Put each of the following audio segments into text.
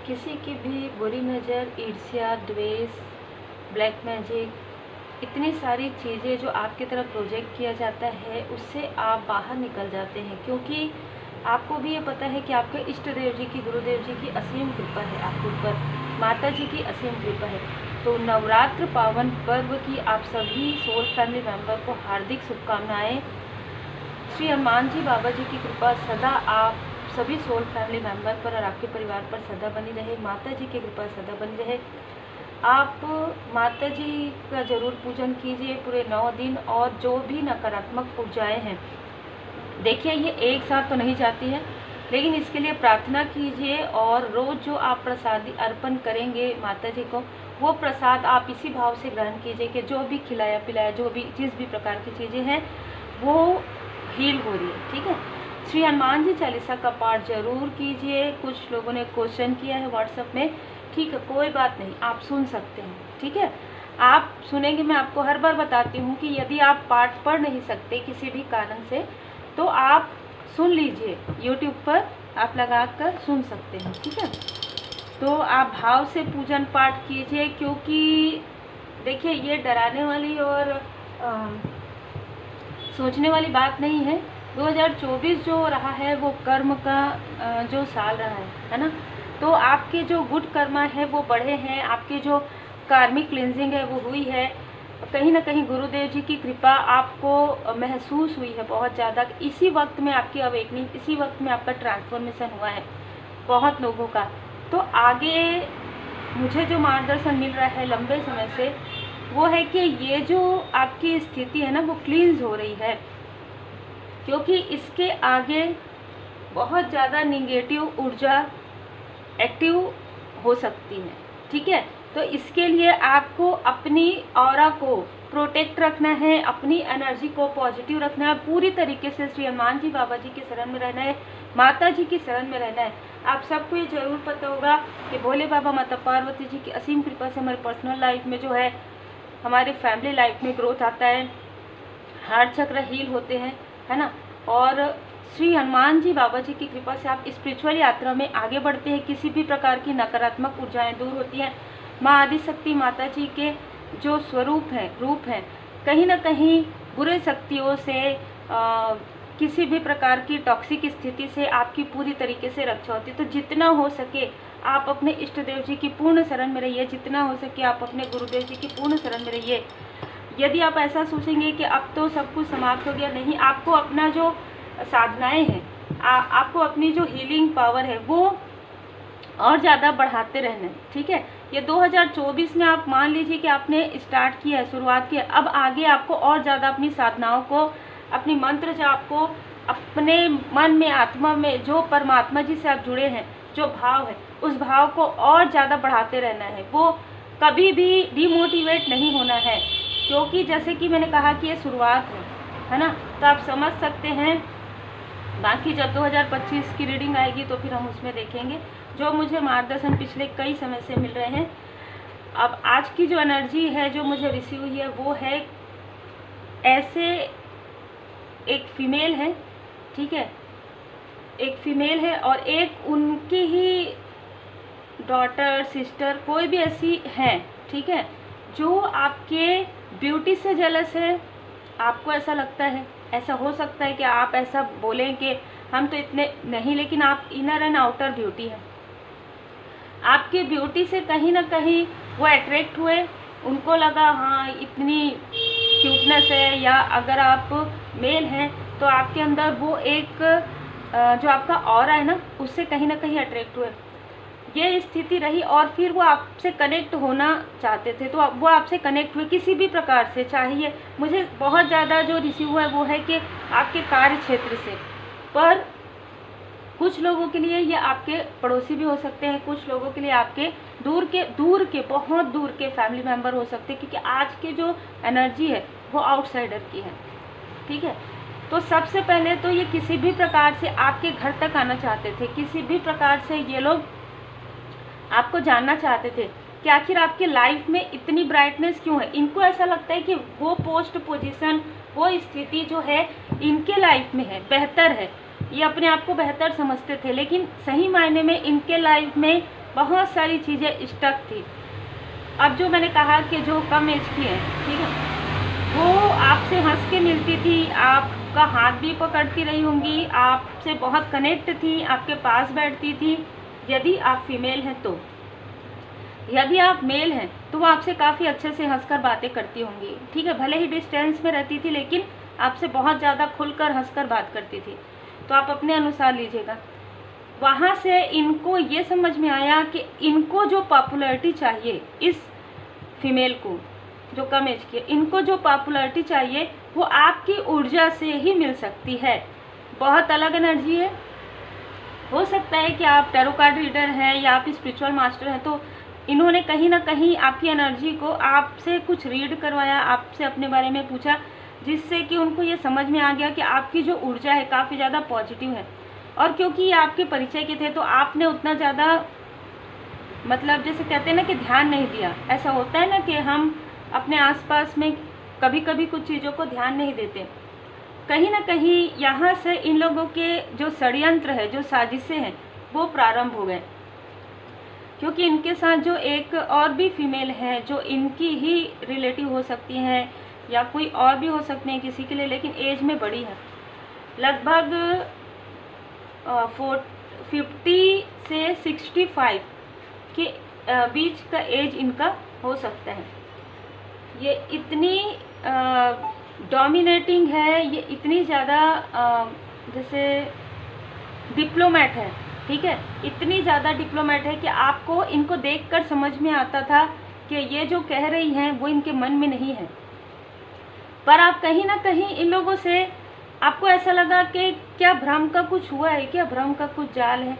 किसी की भी बुरी नज़र, ईर्ष्या, द्वेष, ब्लैक मैजिक, इतनी सारी चीज़ें जो आपकी तरफ प्रोजेक्ट किया जाता है, उससे आप बाहर निकल जाते हैं। क्योंकि आपको भी ये पता है कि आपके इष्ट देव जी की, गुरुदेव जी की असीम कृपा है आपके ऊपर, माता जी की असीम कृपा है। तो नवरात्र पावन पर्व की आप सभी सोल फैमिली मेंबर को हार्दिक शुभकामनाएं। श्री हनुमान जी बाबा जी की कृपा सदा आप सभी सोल फैमिली मेंबर पर और आपके परिवार पर सदा बनी रहे। माता जी की कृपा सदा बनी रहे। आप माता जी का ज़रूर पूजन कीजिए पूरे 9 दिन। और जो भी नकारात्मक ऊर्जाएं हैं, देखिए ये एक साथ तो नहीं जाती है, लेकिन इसके लिए प्रार्थना कीजिए। और रोज़ जो आप प्रसादी अर्पण करेंगे माता जी को, वो प्रसाद आप इसी भाव से ग्रहण कीजिए कि जो भी खिलाया पिलाया, जो भी जिस भी प्रकार की चीज़ें हैं वो हील हो रही है। ठीक है, श्री हनुमान जी चालीसा का पाठ जरूर कीजिए। कुछ लोगों ने क्वेश्चन किया है व्हाट्सएप में, ठीक है, कोई बात नहीं, आप सुन सकते हैं। ठीक है, आप सुनेंगे। मैं आपको हर बार बताती हूँ कि यदि आप पाठ पढ़ नहीं सकते किसी भी कारण से, तो आप सुन लीजिए, यूट्यूब पर आप लगा कर सुन सकते हैं। ठीक है, तो आप भाव से पूजन पाठ कीजिए। क्योंकि देखिए ये डराने वाली और सोचने वाली बात नहीं है। 2024 जो रहा है वो कर्म का जो साल रहा है ना। तो आपके जो गुड कर्मा है वो बढ़े हैं, आपके जो कार्मिक क्लिनजिंग है वो हुई है। कहीं ना कहीं गुरुदेव जी की कृपा आपको महसूस हुई है बहुत ज़्यादा। इसी वक्त में आपकी अवेकनिंग, इसी वक्त में आपका ट्रांसफॉर्मेशन हुआ है बहुत लोगों का। तो आगे मुझे जो मार्गदर्शन मिल रहा है लंबे समय से, वो है कि ये जो आपकी स्थिति है ना वो क्लींस हो रही है। क्योंकि इसके आगे बहुत ज़्यादा निगेटिव ऊर्जा एक्टिव हो सकती है। ठीक है, तो इसके लिए आपको अपनी ऑरा को प्रोटेक्ट रखना है, अपनी एनर्जी को पॉजिटिव रखना है, पूरी तरीके से श्री हनुमान जी बाबा जी की शरण में रहना है, माता जी की शरण में रहना है। आप सबको ये जरूर पता होगा कि भोले बाबा माता पार्वती जी की असीम कृपा से हमारे पर्सनल लाइफ में जो है, हमारे फैमिली लाइफ में ग्रोथ आता है, हार्ट चक्र हील होते हैं, है ना। और श्री हनुमान जी बाबा जी की कृपा से आप स्पिरिचुअल यात्रा में आगे बढ़ते हैं। किसी भी प्रकार की नकारात्मक ऊर्जाएं दूर होती हैं। माँ आदिशक्ति माता जी के जो स्वरूप हैं, रूप हैं, कहीं ना कहीं बुरे शक्तियों से किसी भी प्रकार की टॉक्सिक स्थिति से आपकी पूरी तरीके से रक्षा होती है। तो जितना हो सके आप अपने इष्ट देव जी की पूर्ण शरण में रहिए, जितना हो सके आप अपने गुरुदेव जी की पूर्ण शरण में रहिए। यदि आप ऐसा सोचेंगे कि अब तो सब कुछ समाप्त हो गया, नहीं, आपको अपना जो साधनाएं हैं, आपको अपनी जो हीलिंग पावर है वो और ज़्यादा बढ़ाते रहना है। ठीक है, ये 2024 में आप मान लीजिए कि आपने स्टार्ट किया है, शुरुआत की है, अब आगे आपको और ज़्यादा अपनी साधनाओं को, अपनी मंत्र जाप को, अपने मन में, आत्मा में जो परमात्मा जी से आप जुड़े हैं, जो भाव है, उस भाव को और ज़्यादा बढ़ाते रहना है। वो कभी भी डिमोटिवेट नहीं होना है। क्योंकि जैसे कि मैंने कहा कि ये शुरुआत है ना। तो आप समझ सकते हैं, बाकी जब 2025 की रीडिंग आएगी तो फिर हम उसमें देखेंगे। जो मुझे मार्गदर्शन पिछले कई समय से मिल रहे हैं, अब आज की जो एनर्जी है जो मुझे रिसीव हुई है वो है, ऐसे एक फीमेल है, ठीक है, एक फीमेल है और एक उनकी ही डॉटर, सिस्टर, कोई भी ऐसी है, ठीक है, जो आपके ब्यूटी से जेलस है। आपको ऐसा लगता है, ऐसा हो सकता है कि आप ऐसा बोलें कि हम तो इतने नहीं, लेकिन आप इनर एंड आउटर ब्यूटी है। आपके ब्यूटी से कहीं ना कहीं वो अट्रैक्ट हुए, उनको लगा हाँ इतनी क्यूटनेस है, या अगर आप मेल हैं तो आपके अंदर वो एक जो आपका ऑरा है ना, उससे कहीं ना कहीं अट्रैक्ट हुए। ये स्थिति रही और फिर वो आपसे कनेक्ट होना चाहते थे, तो वो आपसे कनेक्ट हुए किसी भी प्रकार से। चाहिए मुझे बहुत ज़्यादा जो रिसीव हुआ है वो है कि आपके कार्य क्षेत्र से, पर कुछ लोगों के लिए ये आपके पड़ोसी भी हो सकते हैं, कुछ लोगों के लिए आपके दूर के बहुत दूर के फैमिली मेम्बर हो सकते हैं, क्योंकि आज के जो एनर्जी है वो आउटसाइडर की है। ठीक है, तो सबसे पहले तो ये किसी भी प्रकार से आपके घर तक आना चाहते थे, किसी भी प्रकार से ये लोग आपको जानना चाहते थे कि आखिर आपके लाइफ में इतनी ब्राइटनेस क्यों है। इनको ऐसा लगता है कि वो पोस्ट पोजीशन, वो स्थिति जो है इनके लाइफ में है, बेहतर है, ये अपने आप को बेहतर समझते थे, लेकिन सही मायने में इनके लाइफ में बहुत सारी चीज़ें स्टक थी। अब जो मैंने कहा कि जो कम एज की है, ठीक है, वो आपसे हंस के मिलती थी, आपका हाथ भी पकड़ती रही होंगी, आपसे बहुत कनेक्ट थी, आपके पास बैठती थी, यदि आप फीमेल हैं तो। यदि आप मेल हैं तो वो आपसे काफ़ी अच्छे से हंसकर बातें करती होंगी, ठीक है, भले ही डिस्टेंस में रहती थी लेकिन आपसे बहुत ज़्यादा खुलकर हंसकर बात करती थी। तो आप अपने अनुसार लीजिएगा। वहाँ से इनको ये समझ में आया कि इनको जो पॉपुलैरिटी चाहिए, इस फीमेल को जो कम एज की है, इनको जो पॉपुलैरिटी चाहिए वो आपकी ऊर्जा से ही मिल सकती है। बहुत अलग एनर्जी है। हो सकता है कि आप टैरो कार्ड रीडर हैं या आप स्पिरिचुअल मास्टर हैं, तो इन्होंने कहीं ना कहीं आपकी एनर्जी को आपसे कुछ रीड करवाया, आपसे अपने बारे में पूछा, जिससे कि उनको ये समझ में आ गया कि आपकी जो ऊर्जा है काफ़ी ज़्यादा पॉजिटिव है। और क्योंकि ये आपके परिचय के थे तो आपने उतना ज़्यादा, मतलब जैसे कहते हैं ना कि ध्यान नहीं दिया। ऐसा होता है ना कि हम अपने आसपास में कभी कभी कुछ चीज़ों को ध्यान नहीं देते। कहीं ना कहीं यहाँ से इन लोगों के जो षड्यंत्र है, जो साजिशें हैं, वो प्रारंभ हो गए। क्योंकि इनके साथ जो एक और भी फीमेल है जो इनकी ही रिलेटिव हो सकती हैं या कोई और भी हो सकते हैं किसी के लिए, लेकिन एज में बड़ी है, लगभग 50 से 65 के बीच का एज इनका हो सकता है। ये इतनी डोमिनेटिंग है, ये इतनी ज़्यादा जैसे डिप्लोमेट है, ठीक है, इतनी ज़्यादा डिप्लोमेट है कि आपको इनको देखकर समझ में आता था कि ये जो कह रही हैं वो इनके मन में नहीं है। पर आप कहीं ना कहीं इन लोगों से आपको ऐसा लगा कि क्या भ्रम का कुछ हुआ है, क्या भ्रम का कुछ जाल है।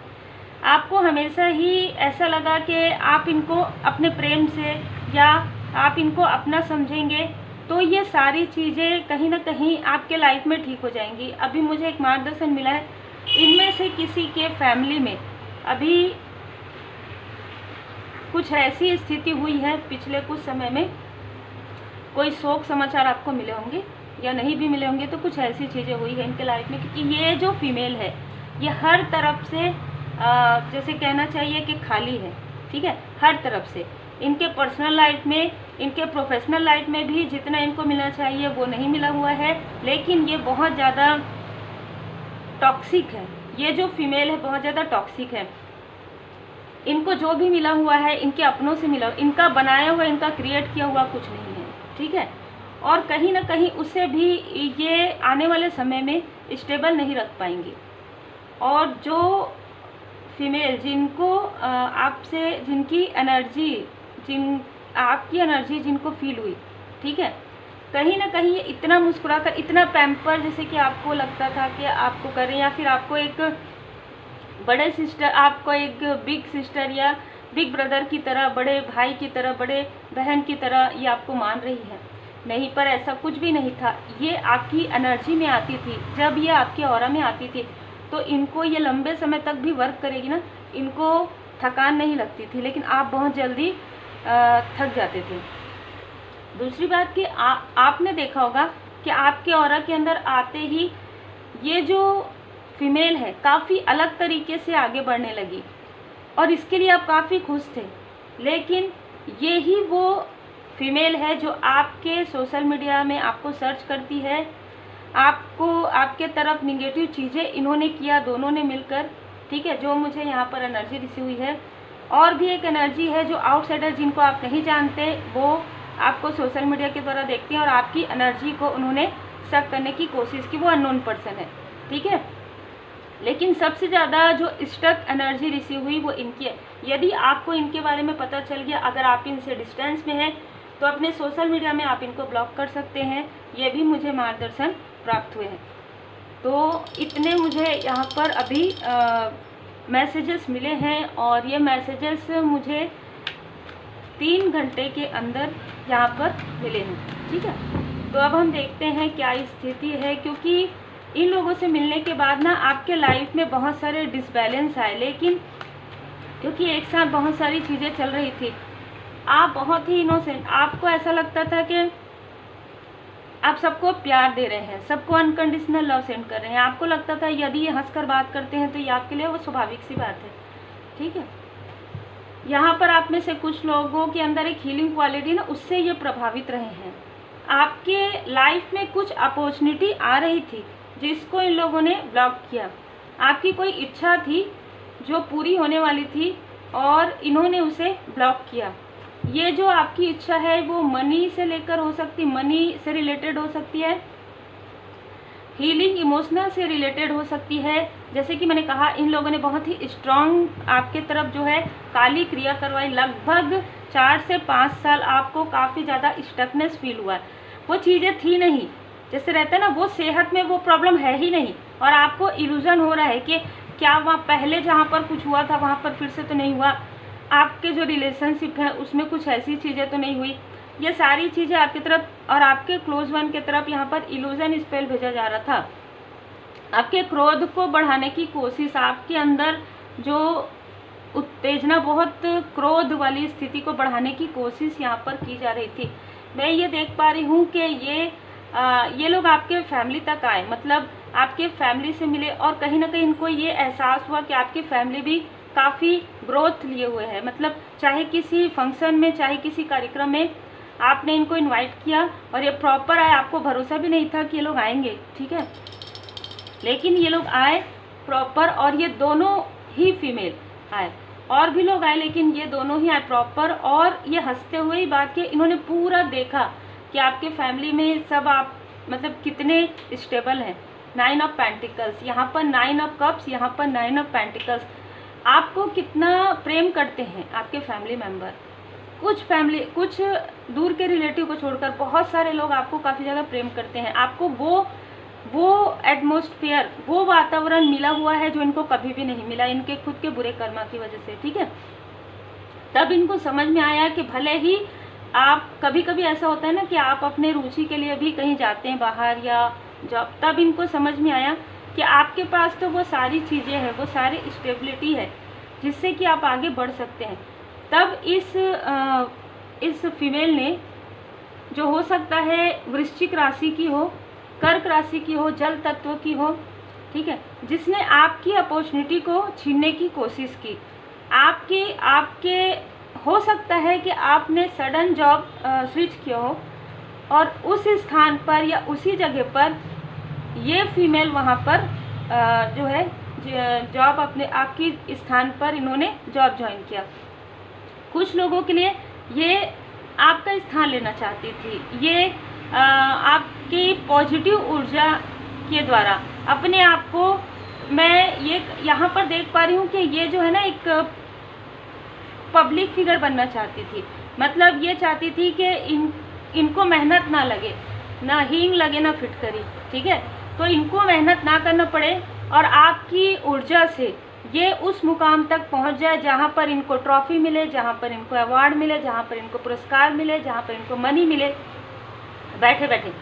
आपको हमेशा ही ऐसा लगा कि आप इनको अपने प्रेम से या आप इनको अपना समझेंगे तो ये सारी चीज़ें कहीं ना कहीं आपके लाइफ में ठीक हो जाएंगी। अभी मुझे एक मार्गदर्शन मिला है, इनमें से किसी के फैमिली में अभी कुछ ऐसी स्थिति हुई है, पिछले कुछ समय में कोई शोक समाचार आपको मिले होंगे या नहीं भी मिले होंगे, तो कुछ ऐसी चीज़ें हुई है इनके लाइफ में। क्योंकि ये जो फीमेल है ये हर तरफ से जैसे कहना चाहिए कि खाली है, ठीक है, हर तरफ से। इनके पर्सनल लाइफ में, इनके प्रोफेशनल लाइफ में भी जितना इनको मिलना चाहिए वो नहीं मिला हुआ है। लेकिन ये बहुत ज़्यादा टॉक्सिक है, ये जो फीमेल है बहुत ज़्यादा टॉक्सिक है। इनको जो भी मिला हुआ है इनके अपनों से मिला, इनका बनाया हुआ, इनका क्रिएट किया हुआ कुछ नहीं है, ठीक है। और कहीं ना कहीं उसे भी ये आने वाले समय में स्टेबल नहीं रख पाएंगी। और जो फीमेल जिनको आपसे, जिनकी एनर्जी, आपकी एनर्जी जिनको फील हुई, ठीक है, कहीं ना कहीं ये इतना मुस्कुराकर, इतना पैम्पर, जैसे कि आपको लगता था कि आपको करें, या फिर आपको एक बड़े सिस्टर, आपको एक बिग सिस्टर या बिग ब्रदर की तरह, बड़े भाई की तरह, बड़े बहन की तरह ये आपको मान रही है। नहीं, पर ऐसा कुछ भी नहीं था। ये आपकी एनर्जी में आती थी, जब ये आपके ऑरा में आती थी तो इनको ये लंबे समय तक भी वर्क करेगी ना, इनको थकान नहीं लगती थी, लेकिन आप बहुत जल्दी थक जाते थे। दूसरी बात कि आपने देखा होगा कि आपके ऑरा के अंदर आते ही ये जो फीमेल है काफ़ी अलग तरीके से आगे बढ़ने लगी और इसके लिए आप काफ़ी खुश थे। लेकिन ये ही वो फीमेल है जो आपके सोशल मीडिया में आपको सर्च करती है, आपको, आपके तरफ निगेटिव चीज़ें इन्होंने किया, दोनों ने मिलकर, ठीक है, जो मुझे यहाँ पर एनर्जी रिसीव हुई है। और भी एक एनर्जी है जो आउटसाइडर, जिनको आप नहीं जानते, वो आपको सोशल मीडिया के द्वारा देखते हैं और आपकी एनर्जी को उन्होंने शक करने की कोशिश की, वो अननोन पर्सन है, ठीक है। लेकिन सबसे ज़्यादा जो स्टक एनर्जी रिसीव हुई वो इनकी है। यदि आपको इनके बारे में पता चल गया, अगर आप इनसे डिस्टेंस में हैं, तो अपने सोशल मीडिया में आप इनको ब्लॉक कर सकते हैं। ये भी मुझे मार्गदर्शन प्राप्त हुए हैं। तो इतने मुझे यहाँ पर अभी मैसेजेस मिले हैं और ये मैसेजेस मुझे 3 घंटे के अंदर यहाँ पर मिले हैं, ठीक है। तो अब हम देखते हैं क्या स्थिति है, क्योंकि इन लोगों से मिलने के बाद ना आपके लाइफ में बहुत सारे डिसबैलेंस आए। लेकिन क्योंकि एक साथ बहुत सारी चीज़ें चल रही थी, आप बहुत ही इनोसेंट, आपको ऐसा लगता था कि आप सबको प्यार दे रहे हैं, सबको अनकंडीशनल लव सेंड कर रहे हैं। आपको लगता था यदि ये हंसकर बात करते हैं तो ये आपके लिए वो स्वाभाविक सी बात है, ठीक है। यहाँ पर आप में से कुछ लोगों के अंदर एक हीलिंग क्वालिटी ना, उससे ये प्रभावित रहे हैं। आपके लाइफ में कुछ अपॉर्चुनिटी आ रही थी जिसको इन लोगों ने ब्लॉक किया। आपकी कोई इच्छा थी जो पूरी होने वाली थी और इन्होंने उसे ब्लॉक किया। ये जो आपकी इच्छा है वो मनी से लेकर हो सकती, मनी से रिलेटेड हो सकती है, हीलिंग इमोशनल से रिलेटेड हो सकती है। जैसे कि मैंने कहा, इन लोगों ने बहुत ही स्ट्रांग आपके तरफ जो है काली क्रिया करवाई। लगभग 4 से 5 साल आपको काफ़ी ज़्यादा स्टकनेस फील हुआ। वो चीज़ें थी नहीं, जैसे रहता है ना, वो सेहत में वो प्रॉब्लम है ही नहीं, और आपको इल्यूजन हो रहा है कि क्या वहाँ पहले जहाँ पर कुछ हुआ था वहाँ पर फिर से तो नहीं हुआ, आपके जो रिलेशनशिप है उसमें कुछ ऐसी चीज़ें तो नहीं हुई। ये सारी चीज़ें आपकी तरफ और आपके क्लोज वन की तरफ यहाँ पर इल्यूजन स्पेल भेजा जा रहा था। आपके क्रोध को बढ़ाने की कोशिश, आपके अंदर जो उत्तेजना, बहुत क्रोध वाली स्थिति को बढ़ाने की कोशिश यहाँ पर की जा रही थी। मैं ये देख पा रही हूँ कि ये लोग आपके फैमिली तक आए, मतलब आपके फैमिली से मिले, और कहीं ना कहीं इनको ये एहसास हुआ कि आपकी फैमिली भी काफ़ी ग्रोथ लिए हुए है। मतलब चाहे किसी फंक्शन में, चाहे किसी कार्यक्रम में आपने इनको इनवाइट किया और ये प्रॉपर आए, आपको भरोसा भी नहीं था कि ये लोग आएंगे, ठीक है, लेकिन ये लोग आए प्रॉपर, और ये दोनों ही फीमेल आए, और भी लोग आए लेकिन ये दोनों ही आए प्रॉपर। और ये हंसते हुए ही बात की, इन्होंने पूरा देखा कि आपके फैमिली में सब आप मतलब कितने स्टेबल हैं। 9 ऑफ पेंटिकल्स, यहाँ पर 9 ऑफ कप्स, यहाँ पर 9 ऑफ पेंटिकल्स। आपको कितना प्रेम करते हैं आपके फैमिली मेम्बर। कुछ दूर के रिलेटिव को छोड़कर बहुत सारे लोग आपको काफ़ी ज़्यादा प्रेम करते हैं। आपको वो एटमॉस्फेयर, वो वातावरण मिला हुआ है जो इनको कभी भी नहीं मिला, इनके खुद के बुरे कर्मा की वजह से, ठीक है। तब इनको समझ में आया कि भले ही आप, कभी कभी ऐसा होता है ना कि आप अपने रुचि के लिए भी कहीं जाते हैं बाहर या जॉब, तब इनको समझ में आया कि आपके पास तो वो सारी चीज़ें हैं, वो सारी स्टेबिलिटी है जिससे कि आप आगे बढ़ सकते हैं। तब इस फीमेल ने, जो हो सकता है वृश्चिक राशि की हो, कर्क राशि की हो, जल तत्व की हो, ठीक है, जिसने आपकी अपॉर्चुनिटी को छीनने की कोशिश की। आपके हो सकता है कि आपने सडन जॉब स्विच किया हो और उस स्थान पर या उसी जगह पर ये फीमेल वहाँ पर जो है जॉब अपने आपकी स्थान पर इन्होंने जॉब ज्वाइन किया। कुछ लोगों के लिए ये आपका स्थान लेना चाहती थी, ये आपकी पॉजिटिव ऊर्जा के द्वारा अपने आप को, मैं ये यहाँ पर देख पा रही हूँ कि ये जो है ना एक पब्लिक फिगर बनना चाहती थी। मतलब ये चाहती थी कि इनको मेहनत ना लगे, ना हींग लगे ना फिटकरी, ठीक है, तो इनको मेहनत ना करना पड़े और आपकी ऊर्जा से ये उस मुकाम तक पहुंच जाए जहां पर इनको ट्रॉफी मिले, जहां पर इनको अवार्ड मिले, जहां पर इनको पुरस्कार मिले, जहां पर इनको मनी मिले बैठे बैठे।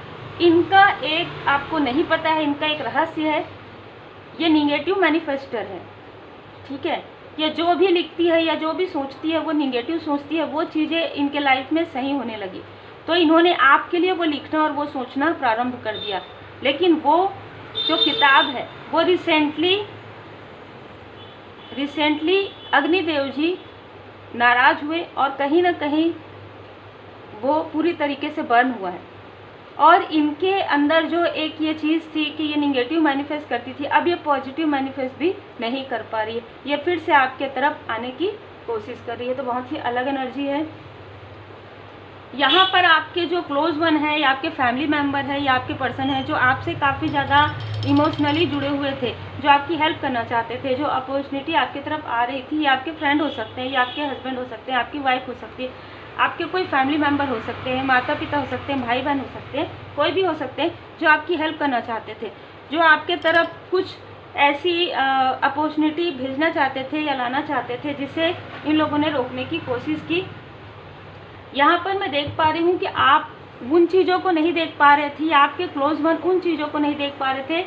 इनका एक, आपको नहीं पता है, इनका एक रहस्य है, ये निगेटिव मैनिफेस्टर है, ठीक है। ये जो भी लिखती है या जो भी सोचती है वो निगेटिव सोचती है, वो चीज़ें इनके लाइफ में सही होने लगी, तो इन्होंने आपके लिए वो लिखना और वो सोचना प्रारंभ कर दिया। लेकिन वो जो किताब है वो रिसेंटली अग्निदेव जी नाराज हुए और कहीं ना कहीं वो पूरी तरीके से बर्न हुआ है। और इनके अंदर जो एक ये चीज़ थी कि ये निगेटिव मैनिफेस्ट करती थी, अब ये पॉजिटिव मैनिफेस्ट भी नहीं कर पा रही है, ये फिर से आपके तरफ आने की कोशिश कर रही है। तो बहुत ही अलग एनर्जी है। यहाँ पर आपके जो क्लोज वन है या आपके फैमिली मेम्बर है या आपके पर्सन है जो आपसे काफ़ी ज़्यादा इमोशनली जुड़े हुए थे, जो आपकी हेल्प करना चाहते थे, जो अपॉर्चुनिटी आपकी तरफ आ रही थी, या आपके फ्रेंड हो सकते हैं, या आपके हस्बैंड हो सकते हैं, आपकी वाइफ हो सकती है, आपके कोई फैमिली मेम्बर हो सकते हैं, माता पिता हो सकते हैं, भाई बहन हो सकते हैं, कोई भी हो सकते हैं, जो आपकी हेल्प करना चाहते थे, जो आपके तरफ कुछ ऐसी अपॉर्चुनिटी भेजना चाहते थे या लाना चाहते थे जिसे इन लोगों ने रोकने की कोशिश की। यहाँ पर मैं देख पा रही हूँ कि आप उन चीज़ों को नहीं देख पा रहे थे, या आपके क्लोज वन उन चीज़ों को नहीं देख पा रहे थे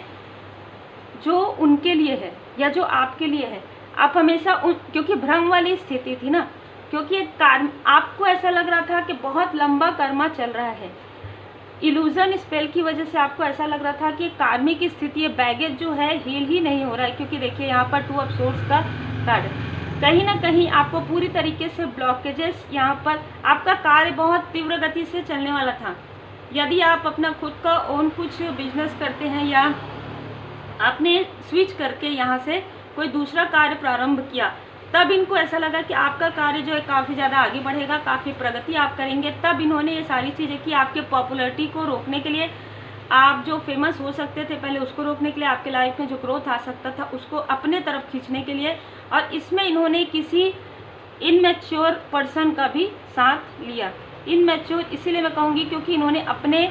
जो उनके लिए है या जो आपके लिए है। आप हमेशा क्योंकि भ्रम वाली स्थिति थी ना, क्योंकि आपको ऐसा लग रहा था कि बहुत लंबा कर्मा चल रहा है, इल्यूजन स्पेल की वजह से आपको ऐसा लग रहा था कि कार्मिक स्थिति, ये बैगेज जो है हील ही नहीं हो रहा है। क्योंकि देखिए यहाँ पर 2 ऑफ सोर्ड्स का कार्ड, कहीं ना कहीं आपको पूरी तरीके से ब्लॉकेजेस, यहाँ पर आपका कार्य बहुत तीव्र गति से चलने वाला था। यदि आप अपना खुद का ओन कुछ बिजनेस करते हैं या आपने स्विच करके यहाँ से कोई दूसरा कार्य प्रारंभ किया, तब इनको ऐसा लगा कि आपका कार्य जो है काफ़ी ज़्यादा आगे बढ़ेगा, काफ़ी प्रगति आप करेंगे। तब इन्होंने ये सारी चीज़ें की आपके पॉपुलैरिटी को रोकने के लिए, आप जो फेमस हो सकते थे पहले उसको रोकने के लिए, आपके लाइफ में जो ग्रोथ आ सकता था उसको अपने तरफ खींचने के लिए। और इसमें इन्होंने किसी इनमैच्योर पर्सन का भी साथ लिया। इनमैच्योर इसीलिए मैं कहूँगी क्योंकि इन्होंने अपने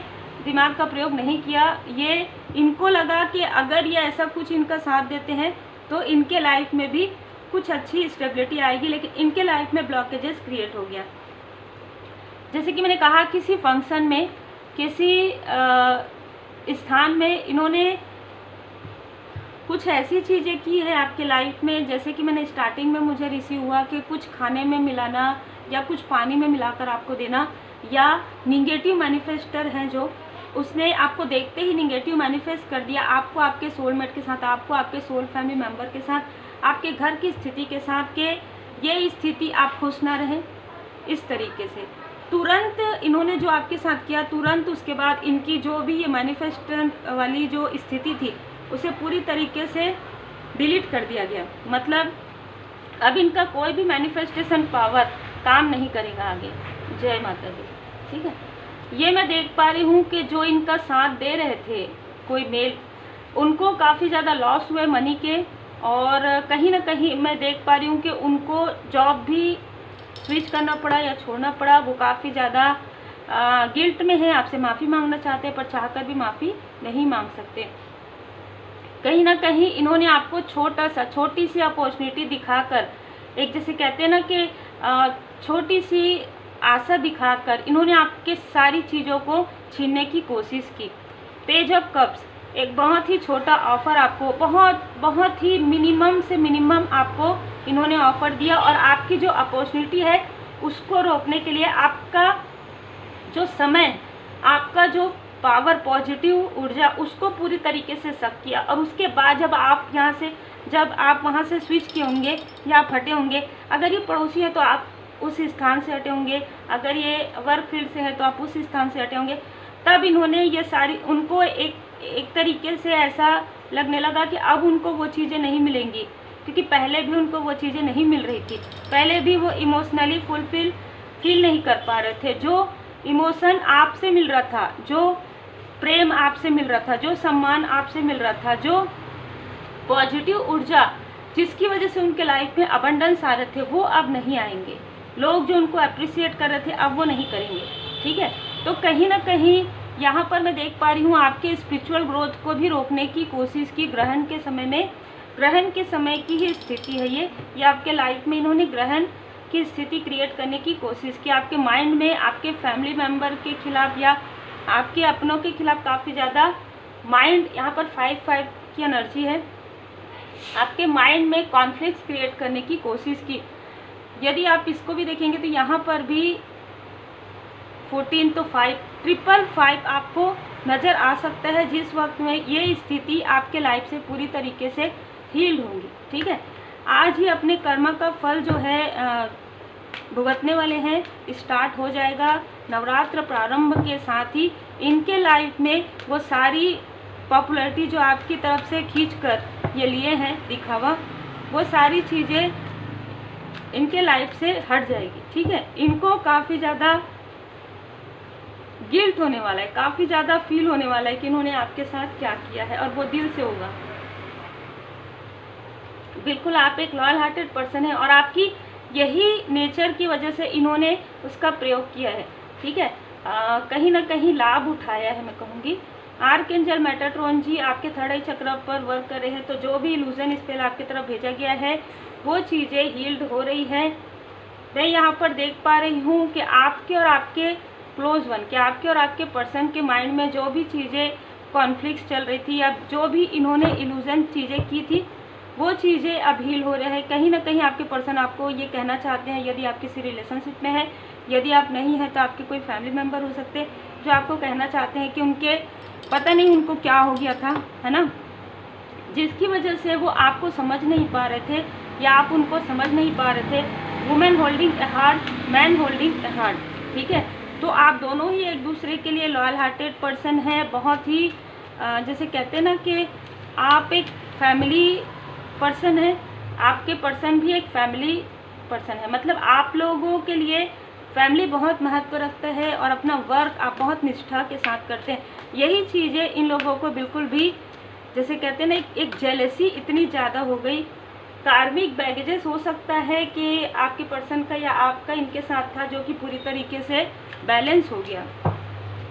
दिमाग का प्रयोग नहीं किया। ये इनको लगा कि अगर ये ऐसा कुछ इनका साथ देते हैं तो इनके लाइफ में भी कुछ अच्छी स्टेबिलिटी आएगी, लेकिन इनके लाइफ में ब्लॉकेजेस क्रिएट हो गया। जैसे कि मैंने कहा, किसी फंक्शन में, किसी स्थान में इन्होंने कुछ ऐसी चीज़ें की है आपके लाइफ में, जैसे कि मैंने स्टार्टिंग में मुझे रिसीव हुआ कि कुछ खाने में मिलाना या कुछ पानी में मिलाकर आपको देना, या निगेटिव मैनिफेस्टर हैं जो, उसने आपको देखते ही निगेटिव मैनिफेस्ट कर दिया, आपको आपके सोलमेट के साथ, आपको आपके सोल फैमिली मेम्बर के साथ, आपके घर की स्थिति के साथ, के ये स्थिति आप खुश ना रहें। इस तरीके से तुरंत इन्होंने जो आपके साथ किया, तुरंत उसके बाद इनकी जो भी ये मैनिफेस्टेशन वाली जो स्थिति थी उसे पूरी तरीके से डिलीट कर दिया गया। मतलब अब इनका कोई भी मैनिफेस्टेशन पावर काम नहीं करेगा आगे। जय माता दी। ठीक है, ये मैं देख पा रही हूँ कि जो इनका साथ दे रहे थे कोई मेल, उनको काफ़ी ज़्यादा लॉस हुए मनी के, और कहीं ना कहीं मैं देख पा रही हूँ कि उनको जॉब भी स्विच करना पड़ा या छोड़ना पड़ा। वो काफ़ी ज़्यादा गिल्ट में है, आपसे माफ़ी मांगना चाहते हैं पर चाहकर भी माफ़ी नहीं मांग सकते। कहीं ना कहीं इन्होंने आपको छोटी सी अपॉर्चुनिटी दिखाकर, एक जैसे कहते हैं ना कि छोटी सी आशा दिखाकर इन्होंने आपके सारी चीज़ों को छीनने की कोशिश की। पेज ऑफ कप्स, एक बहुत ही छोटा ऑफ़र आपको, बहुत ही मिनिमम से मिनिमम आपको इन्होंने ऑफ़र दिया, और आपकी जो अपॉर्चुनिटी है उसको रोकने के लिए आपका जो समय, आपका जो पावर, पॉजिटिव ऊर्जा, उसको पूरी तरीके से सक किया। और उसके बाद जब आप वहाँ से स्विच किए होंगे या आप हटे होंगे, अगर ये पड़ोसी है तो आप उस स्थान से हटे होंगे, अगर ये वर्क फील्ड से है तो आप उस स्थान से हटे होंगे, तब इन्होंने ये सारी, उनको एक तरीके से ऐसा लगने लगा कि अब उनको वो चीज़ें नहीं मिलेंगी, क्योंकि पहले भी उनको वो चीज़ें नहीं मिल रही थी। पहले भी वो इमोशनली फील नहीं कर पा रहे थे। जो इमोशन आपसे मिल रहा था, जो प्रेम आपसे मिल रहा था, जो सम्मान आपसे मिल रहा था, जो पॉजिटिव ऊर्जा जिसकी वजह से उनके लाइफ में अबंडेंस आ रहे थे, वो अब नहीं आएंगे। लोग जो उनको अप्रिशिएट कर रहे थे अब वो नहीं करेंगे। ठीक है, तो कहीं ना कहीं यहाँ पर मैं देख पा रही हूँ आपके स्पिरिचुअल ग्रोथ को भी रोकने की कोशिश की। ग्रहण के समय में, ग्रहण के समय की ही स्थिति है ये आपके लाइफ में इन्होंने ग्रहण की स्थिति क्रिएट करने की कोशिश की। आपके माइंड में आपके फैमिली मेम्बर के खिलाफ या आपके अपनों के खिलाफ काफ़ी ज़्यादा माइंड, यहाँ पर 5-5 की एनर्जी है, आपके माइंड में कॉन्फ्लिक्ट क्रिएट करने की कोशिश की। यदि आप इसको भी देखेंगे तो यहाँ पर भी 14 तो 5 आपको नज़र आ सकता है, जिस वक्त में ये स्थिति आपके लाइफ से पूरी तरीके से हील्ड होंगी। ठीक है, आज ही अपने कर्म का फल जो है भुगतने वाले हैं, स्टार्ट हो जाएगा। नवरात्र प्रारंभ के साथ ही इनके लाइफ में वो सारी पॉपुलैरिटी जो आपकी तरफ से खींचकर ये लिए हैं दिखावा, वो सारी चीज़ें इनके लाइफ से हट जाएगी। ठीक है, इनको काफ़ी ज़्यादा गिल्ट होने वाला है, काफ़ी ज़्यादा फील होने वाला है कि इन्होंने आपके साथ क्या किया है, और वो दिल से होगा। बिल्कुल आप एक लॉयल हार्टेड पर्सन है और आपकी यही नेचर की वजह से इन्होंने उसका प्रयोग किया है। ठीक है, कहीं ना कहीं लाभ उठाया है मैं कहूँगी। आर्कएंजल मेटाट्रॉन जी आपके थर्ड आई चक्र पर वर्क कर रहे हैं, तो जो भी इल्यूजन स्पेल आपकी तरफ भेजा गया है वो चीज़ें हील्ड हो रही हैं। मैं यहाँ पर देख पा रही हूँ कि आपके और आपके क्लोज वन के, आपके और आपके पर्सन के माइंड में जो भी चीज़ें कॉन्फ्लिक्ट चल रही थी या जो भी इन्होंने इल्यूजन चीज़ें की थी वो चीज़ें अब हील हो रहे हैं। कहीं ना कहीं आपके पर्सन आपको ये कहना चाहते हैं, यदि आप किसी रिलेशनशिप में हैं, यदि आप नहीं हैं तो आपके कोई फैमिली मेम्बर हो सकते हैं जो आपको कहना चाहते हैं कि उनके पता नहीं उनको क्या हो गया था, है ना, जिसकी वजह से वो आपको समझ नहीं पा रहे थे, या आप उनको समझ नहीं पा रहे थे, वुमेन होल्डिंग ए हार्ट, मैन होल्डिंग ए हार्ट, ठीक है। तो आप दोनों ही एक दूसरे के लिए लॉयल हार्टेड पर्सन हैं, बहुत ही जैसे कहते हैं ना कि आप एक फैमिली पर्सन है, आपके पर्सन भी एक फैमिली पर्सन है, मतलब आप लोगों के लिए फैमिली बहुत महत्व रखता है और अपना वर्क आप बहुत निष्ठा के साथ करते हैं। यही चीज़ें इन लोगों को बिल्कुल भी जैसे कहते हैं ना एक जेलसी इतनी ज़्यादा हो गई। कार्मिक बैगेजेस हो सकता है कि आपके पर्सन का या आपका इनके साथ था, जो कि पूरी तरीके से बैलेंस हो गया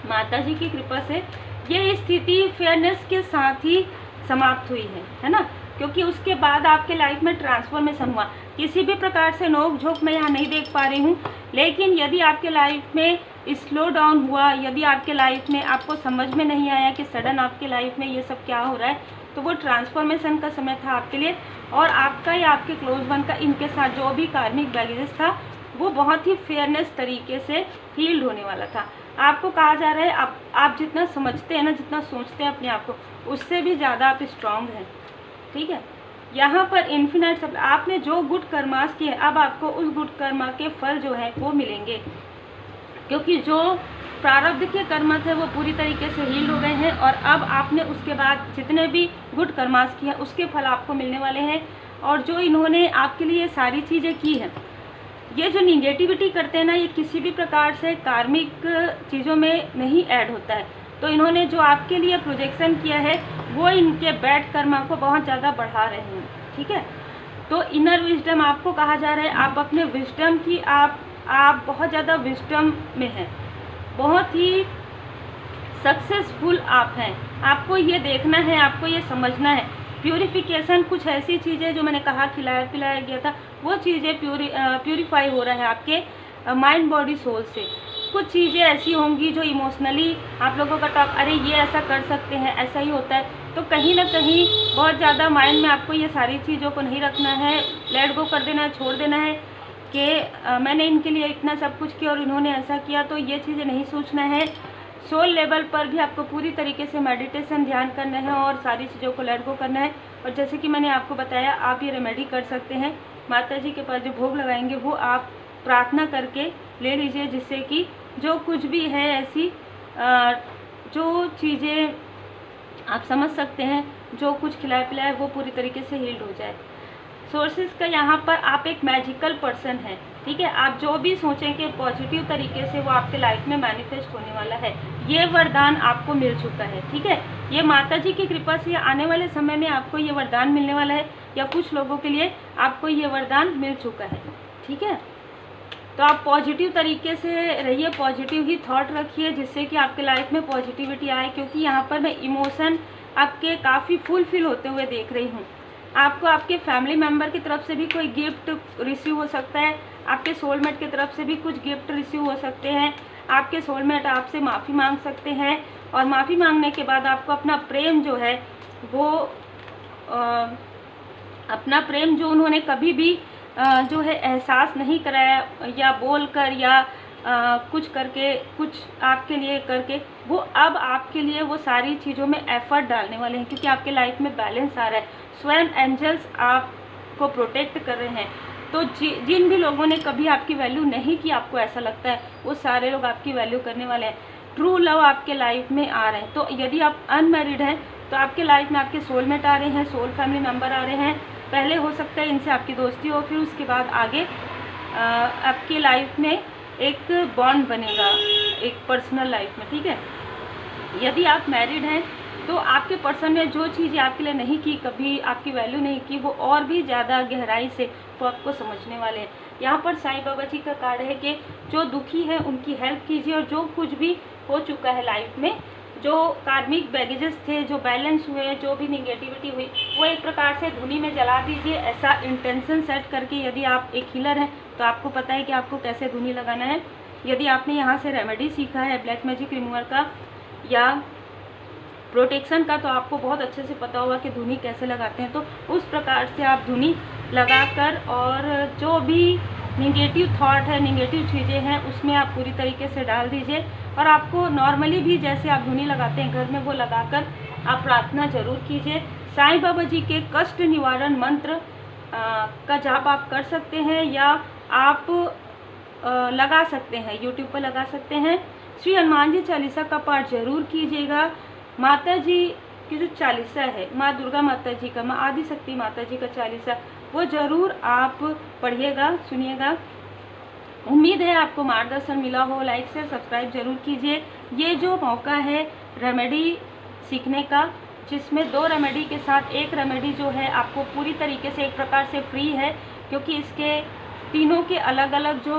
माता जी की कृपा से। ये स्थिति फेयरनेस के साथ ही समाप्त हुई है ना, क्योंकि उसके बाद आपके लाइफ में ट्रांसफॉर्मेशन हुआ। किसी भी प्रकार से नोक झोंक मैं यहाँ नहीं देख पा रही हूँ, लेकिन यदि आपके लाइफ में स्लो डाउन हुआ, यदि आपके लाइफ में आपको समझ में नहीं आया कि सडन आपके लाइफ में ये सब क्या हो रहा है, तो वो ट्रांसफॉर्मेशन का समय था आपके लिए। और आपका या आपके क्लोज वन का इनके साथ जो भी कार्मिक बैगेजेस था वो बहुत ही फेयरनेस तरीके से हील्ड होने वाला था। आपको कहा जा रहा है आप जितना समझते हैं ना, जितना सोचते हैं अपने आप को, उससे भी ज़्यादा आप स्ट्रांग हैं, ठीक है। यहाँ पर इन्फिनाइट सब आपने जो गुड कर्मास किए, अब आपको उस गुड कर्मा के फल जो है वो मिलेंगे, क्योंकि जो प्रारब्ध के कर्म थे वो पूरी तरीके से हील हो गए हैं और अब आपने उसके बाद जितने भी गुड कर्मास किए उसके फल आपको मिलने वाले हैं। और जो इन्होंने आपके लिए सारी चीज़ें की हैं, ये जो निगेटिविटी करते हैं ना, ये किसी भी प्रकार से कार्मिक चीज़ों में नहीं ऐड होता है। तो इन्होंने जो आपके लिए प्रोजेक्शन किया है वो इनके बैड कर्मा को बहुत ज़्यादा बढ़ा रहे हैं, ठीक है। तो इनर विजडम आपको कहा जा रहा है, आप अपने विजडम की आप बहुत ज़्यादा विजडम में हैं, बहुत ही सक्सेसफुल आप हैं। आपको ये देखना है, आपको ये समझना है। प्यूरिफिकेशन कुछ ऐसी चीज़ें जो मैंने कहा खिलाया पिलाया गया था, वो चीज़ें प्यूरिफाई हो रहा है आपके माइंड बॉडी सोल से। कुछ चीज़ें ऐसी होंगी जो इमोशनली आप लोगों का टॉक, अरे ये ऐसा कर सकते हैं, ऐसा ही होता है, तो कहीं ना कहीं बहुत ज़्यादा माइंड में आपको ये सारी चीज़ों को नहीं रखना है, लेट गो कर देना है, छोड़ देना है कि मैंने इनके लिए इतना सब कुछ किया और इन्होंने ऐसा किया, तो ये चीज़ें नहीं सोचना है। सोल लेवल पर भी आपको पूरी तरीके से मेडिटेशन ध्यान करना है और सारी चीज़ों को लेट गो करना है। और जैसे कि मैंने आपको बताया, आप ये रेमेडी कर सकते हैं, माता जी के पास जो भोग लगाएंगे वो आप प्रार्थना करके ले लीजिए, जिससे कि जो कुछ भी है ऐसी जो चीज़ें आप समझ सकते हैं, जो कुछ खिलाया पिलाया वो पूरी तरीके से हील्ड हो जाए। सोर्सेज का यहाँ पर आप एक मैजिकल पर्सन हैं, ठीक है। आप जो भी सोचेंगे पॉजिटिव तरीके से वो आपके लाइफ में मैनिफेस्ट होने वाला है। ये वरदान आपको मिल चुका है, ठीक है। ये माता जी की कृपा से आने वाले समय में आपको ये वरदान मिलने वाला है, या कुछ लोगों के लिए आपको ये वरदान मिल चुका है, ठीक है। तो आप पॉजिटिव तरीके से रहिए, पॉजिटिव ही थॉट रखिए, जिससे कि आपके लाइफ में पॉजिटिविटी आए। क्योंकि यहाँ पर मैं इमोशन आपके काफ़ी फुलफिल होते हुए देख रही हूँ। आपको आपके फैमिली मेम्बर की तरफ से भी कोई गिफ्ट रिसीव हो सकता है, आपके सोलमेट की तरफ से भी कुछ गिफ्ट रिसीव हो सकते हैं। आपके सोलमेट आपसे माफ़ी मांग सकते हैं, और माफ़ी मांगने के बाद आपको अपना प्रेम जो है वो अपना प्रेम जो उन्होंने कभी भी जो है एहसास नहीं कराया, या बोल कर या कुछ करके, कुछ आपके लिए करके, वो अब आपके लिए वो सारी चीज़ों में एफर्ट डालने वाले हैं, क्योंकि आपके लाइफ में बैलेंस आ रहा है। स्वयं एंजल्स आपको प्रोटेक्ट कर रहे हैं। तो जिन भी लोगों ने कभी आपकी वैल्यू नहीं की, आपको ऐसा लगता है, वो सारे लोग आपकी वैल्यू करने वाले हैं। ट्रू लव आपके लाइफ में आ रहे हैं। तो यदि आप अनमैरिड हैं तो आपके लाइफ में आपके सोलमेट आ रहे हैं, सोल फैमिली मेम्बर आ रहे हैं। पहले हो सकता है इनसे आपकी दोस्ती हो, फिर उसके बाद आगे आपकी लाइफ में एक बॉन्ड बनेगा, एक पर्सनल लाइफ में, ठीक है। यदि आप मैरिड हैं तो आपके पर्सन ने जो चीज़ें आपके लिए नहीं की, कभी आपकी वैल्यू नहीं की, वो और भी ज़्यादा गहराई से वो आपको समझने वाले हैं। यहाँ पर साईं बाबा जी का कार्ड है कि जो दुखी है उनकी हेल्प कीजिए, और जो कुछ भी हो चुका है लाइफ में, जो कार्मिक बैगेजेस थे, जो बैलेंस हुए, जो भी निगेटिविटी हुई, वो एक प्रकार से धुनी में जला दीजिए। ऐसा इंटेंशन सेट करके, यदि आप एक हीलर हैं तो आपको पता है कि आपको कैसे धुनी लगाना है। यदि आपने यहाँ से रेमेडी सीखा है ब्लैक मैजिक रिमूवर का या प्रोटेक्शन का, तो आपको बहुत अच्छे से पता होगा कि धुनी कैसे लगाते हैं। तो उस प्रकार से आप धुनी लगाकर, और जो भी निगेटिव थॉट है, निगेटिव चीज़ें हैं, उसमें आप पूरी तरीके से डाल दीजिए। और आपको नॉर्मली भी जैसे आप धुनी लगाते हैं घर में, वो लगाकर आप प्रार्थना जरूर कीजिए। साईं बाबा जी के कष्ट निवारण मंत्र का जाप आप कर सकते हैं या आप लगा सकते हैं, यूट्यूब पर लगा सकते हैं। श्री हनुमान जी चालीसा का पाठ जरूर कीजिएगा। माता जी की जो चालीसा है, माँ दुर्गा माता जी का, माँ आदिशक्ति माता जी का चालीसा, वो ज़रूर आप पढ़िएगा, सुनिएगा। उम्मीद है आपको मार्गदर्शन मिला हो। लाइक शेयर सब्सक्राइब जरूर कीजिए। ये जो मौका है रेमेडी सीखने का, जिसमें 2 रेमेडी के साथ एक रेमेडी जो है आपको पूरी तरीके से एक प्रकार से फ्री है, क्योंकि इसके तीनों के अलग अलग जो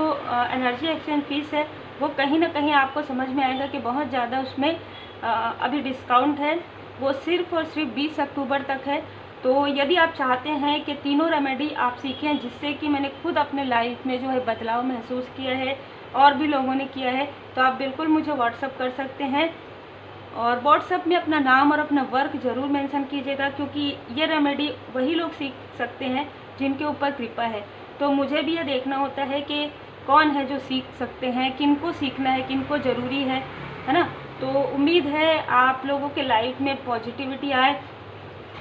एनर्जी एक्सचेंज फीस है वो कहीं ना कहीं आपको समझ में आएगा कि बहुत ज़्यादा उसमें अभी डिस्काउंट है। वो सिर्फ और सिर्फ 20 अक्टूबर तक है। तो यदि आप चाहते हैं कि तीनों रेमेडी आप सीखें, जिससे कि मैंने खुद अपने लाइफ में जो है बदलाव महसूस किया है और भी लोगों ने किया है, तो आप बिल्कुल मुझे व्हाट्सअप कर सकते हैं। और व्हाट्सअप में अपना नाम और अपना वर्क ज़रूर मेंशन कीजिएगा, क्योंकि ये रेमेडी वही लोग सीख सकते हैं जिनके ऊपर कृपा है। तो मुझे भी ये देखना होता है कि कौन है जो सीख सकते हैं, किनको सीखना है, किनको ज़रूरी है ना। तो उम्मीद है आप लोगों के लाइफ में पॉजिटिविटी आए।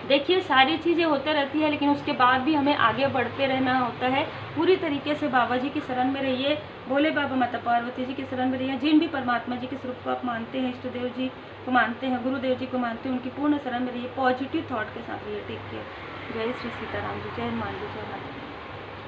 देखिए सारी चीज़ें होते रहती है, लेकिन उसके बाद भी हमें आगे बढ़ते रहना होता है। पूरी तरीके से बाबा जी की शरण में रहिए, भोले बाबा माता पार्वती जी की शरण में रहिए। जिन भी परमात्मा जी के स्वरूप को आप मानते हैं, इष्ट देव जी को मानते हैं, गुरुदेव जी को मानते हैं, उनकी पूर्ण शरण में रहिए। पॉजिटिव थॉट के साथ रहिए। Take care. जय श्री सीताराम जी, जय हनुमान जी, जय माता।